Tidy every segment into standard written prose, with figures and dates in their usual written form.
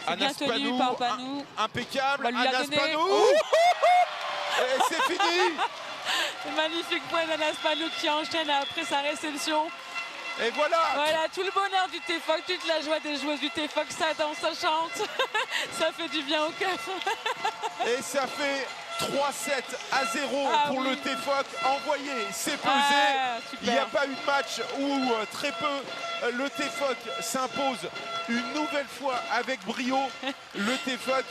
C'est bien tenu par Panou. Impeccable. Anas Panou. Oh Et c'est fini. Magnifique point d'Anas Panou qui enchaîne après sa réception. Et voilà. Voilà, tout le bonheur du TFOC, toute la joie des joueuses du TFOC, ça danse, ça chante. Ça fait du bien au cœur. Et ça fait 3-7-0 pour le TFOC. Envoyé, c'est pesé. Il n'y a pas eu de match où très peu le TFOC s'impose une nouvelle fois avec brio. Le TFOC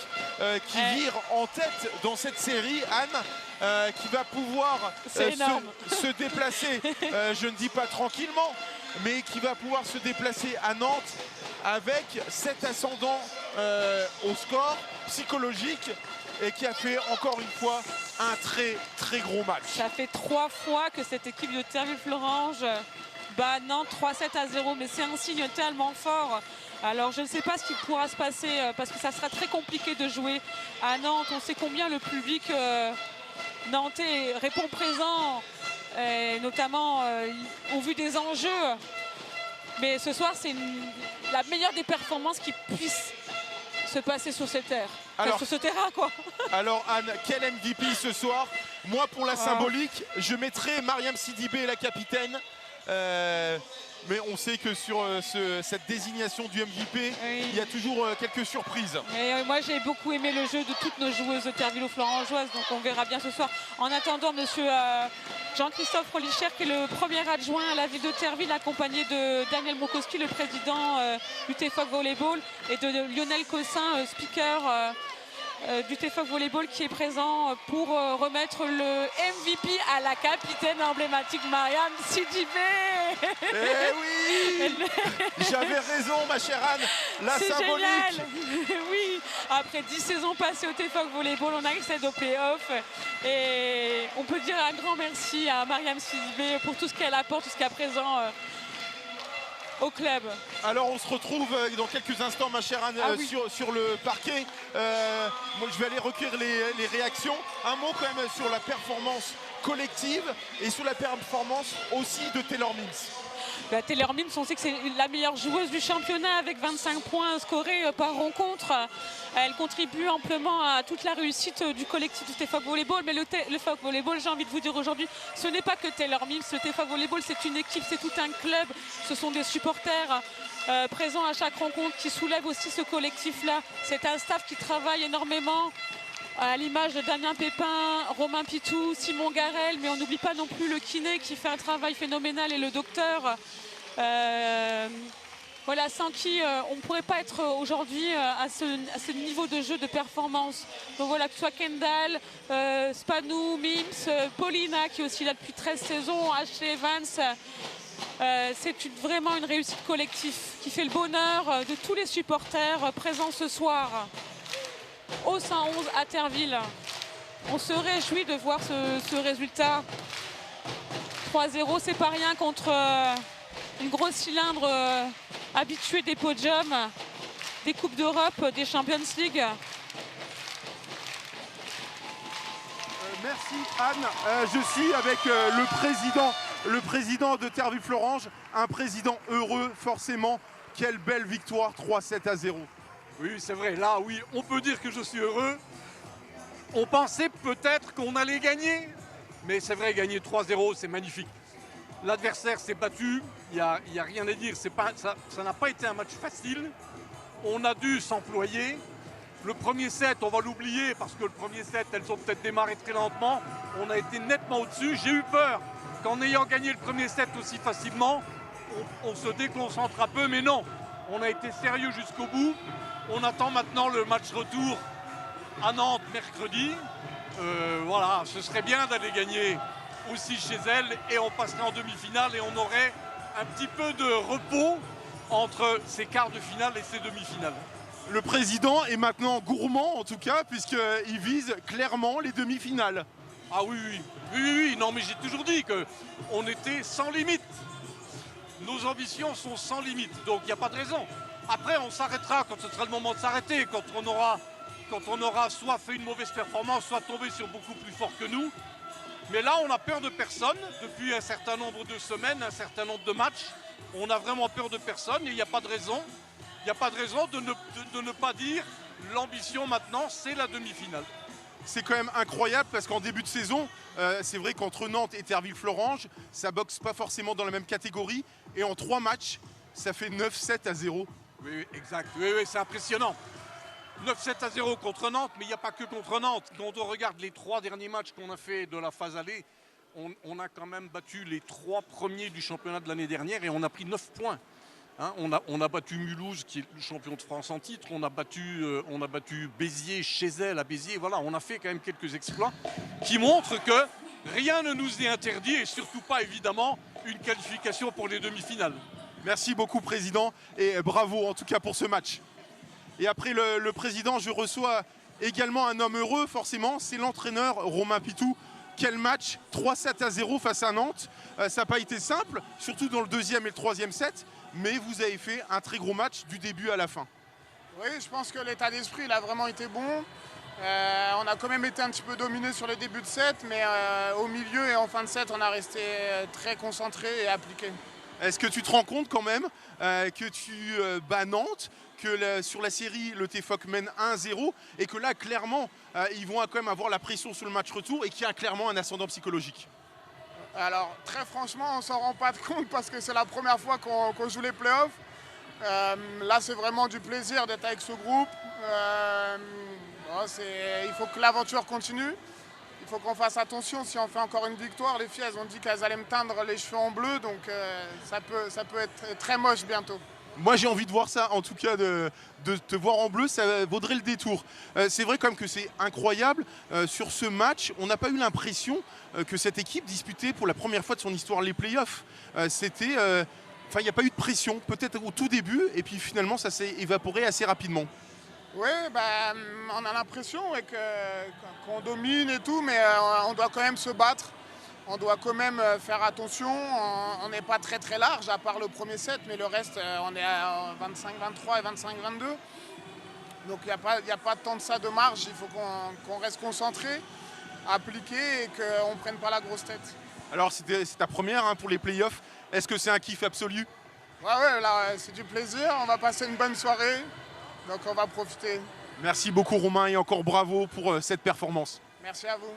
qui vire en tête dans cette série. Anne, qui va pouvoir se déplacer, je ne dis pas tranquillement, mais qui va pouvoir se déplacer à Nantes avec cet ascendant au score psychologique et qui a fait encore une fois un très gros match. Ça fait 3 fois que cette équipe de Therville-Florange bat Nantes 3-7-0, mais c'est un signe tellement fort. Alors je ne sais pas ce qui pourra se passer parce que ça sera très compliqué de jouer à Nantes. On sait combien le public nantais répond présent, et notamment au vu des enjeux. Mais ce soir, c'est la meilleure des performances qui puisse se passer sur cette terre. Enfin, sur ce terrain, quoi. Alors Anne, quel MVP ce soir? Moi, pour la symbolique, je mettrai Mariam Sidibé, la capitaine. Mais on sait que sur cette désignation du MVP, il y a toujours quelques surprises. Et moi, j'ai beaucoup aimé le jeu de toutes nos joueuses de Therville-Florangeoises, donc on verra bien ce soir. En attendant, monsieur Jean-Christophe Rolicher, qui est le premier adjoint à la ville de Therville, accompagné de Daniel Mokowski, le président du TFOC Volleyball, et de Lionel Cossin, speaker du TFOC Volleyball, qui est présent pour remettre le MVP à la capitaine emblématique Mariam Sidibé. Eh oui, j'avais raison, ma chère Anne, la symbolique. Génial. Oui, après 10 saisons passées au TFOC Volleyball, on accède au play-off et on peut dire un grand merci à Mariam Sidibé pour tout ce qu'elle apporte jusqu'à présent au club. Alors on se retrouve dans quelques instants, ma chère Anne, sur le parquet. Moi je vais aller recueillir les réactions. Un mot quand même sur la performance collective et sur la performance aussi de Taylor Mims. Taylor Mims, on sait que c'est la meilleure joueuse du championnat avec 25 points scorés par rencontre. Elle contribue amplement à toute la réussite du collectif du TFOC Volleyball. Mais le TFOC Volleyball, j'ai envie de vous dire aujourd'hui, ce n'est pas que Taylor Mims. Le TFOC Volleyball, c'est une équipe, c'est tout un club. Ce sont des supporters présents à chaque rencontre qui soulèvent aussi ce collectif-là. C'est un staff qui travaille énormément, à l'image de Damien Pépin, Romain Pitou, Simon Garel, mais on n'oublie pas non plus le kiné qui fait un travail phénoménal et le docteur. Voilà, sans qui on ne pourrait pas être aujourd'hui à ce niveau de jeu de performance. Donc voilà, que ce soit Kendall, Spanou, Mims, Paulina qui est aussi là depuis 13 saisons, Ashley Evans. C'est vraiment une réussite collective qui fait le bonheur de tous les supporters présents ce soir au 111 à Therville. On se réjouit de voir ce résultat. 3-0, c'est pas rien contre une grosse cylindre habituée des podiums, des Coupes d'Europe, des Champions League. Merci Anne. Je suis avec le président de Therville-Florange, un président heureux forcément. Quelle belle victoire, 3-7-0. Oui, c'est vrai. Là, oui, on peut dire que je suis heureux. On pensait peut-être qu'on allait gagner. Mais c'est vrai, gagner 3-0, c'est magnifique. L'adversaire s'est battu. Il n'y a rien à dire. Ça n'a pas été un match facile. On a dû s'employer. Le premier set, on va l'oublier parce que le premier set, elles ont peut-être démarré très lentement. On a été nettement au-dessus. J'ai eu peur qu'en ayant gagné le premier set aussi facilement, on se déconcentre un peu. Mais non, on a été sérieux jusqu'au bout. On attend maintenant le match retour à Nantes mercredi. Voilà, ce serait bien d'aller gagner aussi chez elle et on passerait en demi-finale et on aurait un petit peu de repos entre ces quarts de finale et ces demi-finales. Le président est maintenant gourmand en tout cas puisqu'il vise clairement les demi-finales. Ah oui, non mais j'ai toujours dit qu'on était sans limite. Nos ambitions sont sans limite, donc il n'y a pas de raison. Après, on s'arrêtera quand ce sera le moment de s'arrêter, quand on aura soit fait une mauvaise performance, soit tombé sur beaucoup plus fort que nous. Mais là, on a peur de personne depuis un certain nombre de semaines, un certain nombre de matchs. On a vraiment peur de personne et il n'y a pas de raison. Il n'y a pas de raison de ne pas dire l'ambition maintenant, c'est la demi-finale. C'est quand même incroyable parce qu'en début de saison, c'est vrai qu'entre Nantes et Terville-Florange, ça boxe pas forcément dans la même catégorie. Et en 3 matchs, ça fait 9-7-0. Oui, exact. Oui, c'est impressionnant. 9-7-0 contre Nantes, mais il n'y a pas que contre Nantes. Quand on regarde les 3 derniers matchs qu'on a fait de la phase aller, on a quand même battu les 3 premiers du championnat de l'année dernière et on a pris 9 points. Hein, on a battu Mulhouse, qui est le champion de France en titre. On a battu Béziers chez elle à Béziers. Voilà, on a fait quand même quelques exploits qui montrent que rien ne nous est interdit et surtout pas évidemment une qualification pour les demi-finales. Merci beaucoup, Président, et bravo en tout cas pour ce match. Et après le Président, je reçois également un homme heureux, forcément, c'est l'entraîneur Romain Pitou. Quel match, 3-7-0 face à Nantes. Ça n'a pas été simple, surtout dans le 2e et le 3e set, mais vous avez fait un très gros match du début à la fin. Oui, je pense que l'état d'esprit il a vraiment été bon. On a quand même été un petit peu dominé sur le début de set, mais au milieu et en fin de set, on a resté très concentré et appliqué. Est-ce que tu te rends compte quand même que tu bats Nantes, que sur la série, le TFOC mène 1-0 et que là, clairement, ils vont quand même avoir la pression sur le match retour et qu'il y a clairement un ascendant psychologique? Alors, très franchement, on ne s'en rend pas compte parce que c'est la première fois qu'on joue les playoffs. Là, c'est vraiment du plaisir d'être avec ce groupe. Il faut que l'aventure continue. Il faut qu'on fasse attention. Si on fait encore une victoire, les filles, elles ont dit qu'elles allaient me teindre les cheveux en bleu. Donc, ça peut être très moche bientôt. Moi, j'ai envie de voir ça, en tout cas, de te voir en bleu, ça vaudrait le détour. C'est vrai quand même que c'est incroyable. Sur ce match, on n'a pas eu l'impression que cette équipe disputait pour la première fois de son histoire les playoffs. Il n'y a pas eu de pression, peut-être au tout début, et puis finalement, ça s'est évaporé assez rapidement. Oui, on a l'impression qu'on domine et tout, mais on doit quand même se battre. On doit quand même faire attention. On n'est pas très très large, à part le premier set, mais le reste, on est à 25-23 et 25-22. Donc il n'y a pas tant de ça de marge. Il faut qu'on reste concentré, appliqué et qu'on ne prenne pas la grosse tête. Alors c'est ta première pour les playoffs. Est-ce que c'est un kiff absolu? Ouais, là c'est du plaisir. On va passer une bonne soirée. Donc on va profiter. Merci beaucoup Romain et encore bravo pour cette performance. Merci à vous.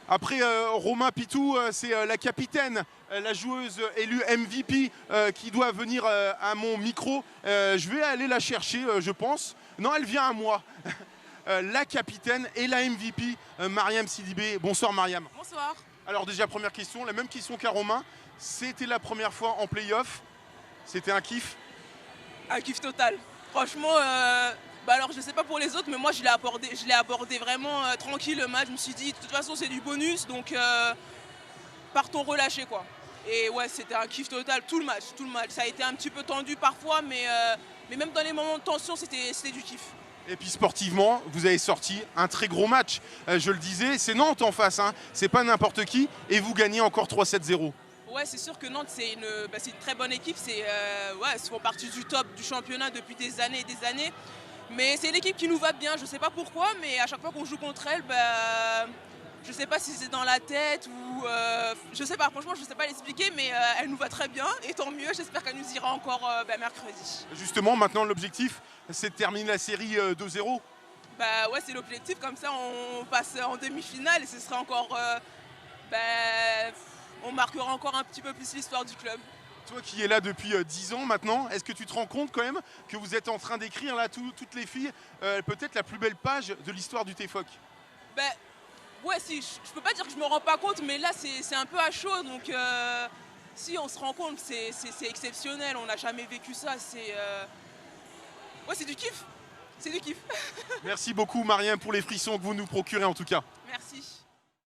Après Romain Pitou, c'est la capitaine, la joueuse élue MVP qui doit venir à mon micro. Je vais aller la chercher, je pense. Non, elle vient à moi. La capitaine et la MVP, Mariam Sidibé. Bonsoir Mariam. Bonsoir. Alors déjà, première question, la même question qu'à Romain. C'était la première fois en play-off. C'était un kiff? Un kiff total. Franchement, alors je sais pas pour les autres, mais moi je l'ai abordé vraiment tranquille le match. Je me suis dit, de toute façon c'est du bonus, donc partons relâchés quoi. Et ouais, c'était un kiff total, tout le match. Ça a été un petit peu tendu parfois, mais même dans les moments de tension, c'était du kiff. Et puis sportivement, vous avez sorti un très gros match. Je le disais, c'est Nantes en face, c'est pas n'importe qui, et vous gagnez encore 3-7-0. Ouais, c'est sûr que Nantes, c'est une très bonne équipe. Ils font partie du top du championnat depuis des années et des années. Mais c'est une équipe qui nous va bien, je ne sais pas pourquoi, mais à chaque fois qu'on joue contre elle, je ne sais pas si c'est dans la tête ou... je ne sais pas, franchement, je ne sais pas l'expliquer, mais elle nous va très bien. Et tant mieux, j'espère qu'elle nous ira encore mercredi. Justement, maintenant, l'objectif, c'est de terminer la série 2-0. Ouais, c'est l'objectif, comme ça on passe en demi-finale et ce sera encore... on marquera encore un petit peu plus l'histoire du club. Toi qui es là depuis 10 ans maintenant, est-ce que tu te rends compte quand même que vous êtes en train d'écrire là, toutes les filles, peut-être la plus belle page de l'histoire du TFOC? Ouais, si, je peux pas dire que je me rends pas compte, mais là c'est un peu à chaud, donc si on se rend compte, c'est exceptionnel, on n'a jamais vécu ça, ouais, c'est du kiff, c'est du kiff. Merci beaucoup Mariam pour les frissons que vous nous procurez en tout cas. Merci.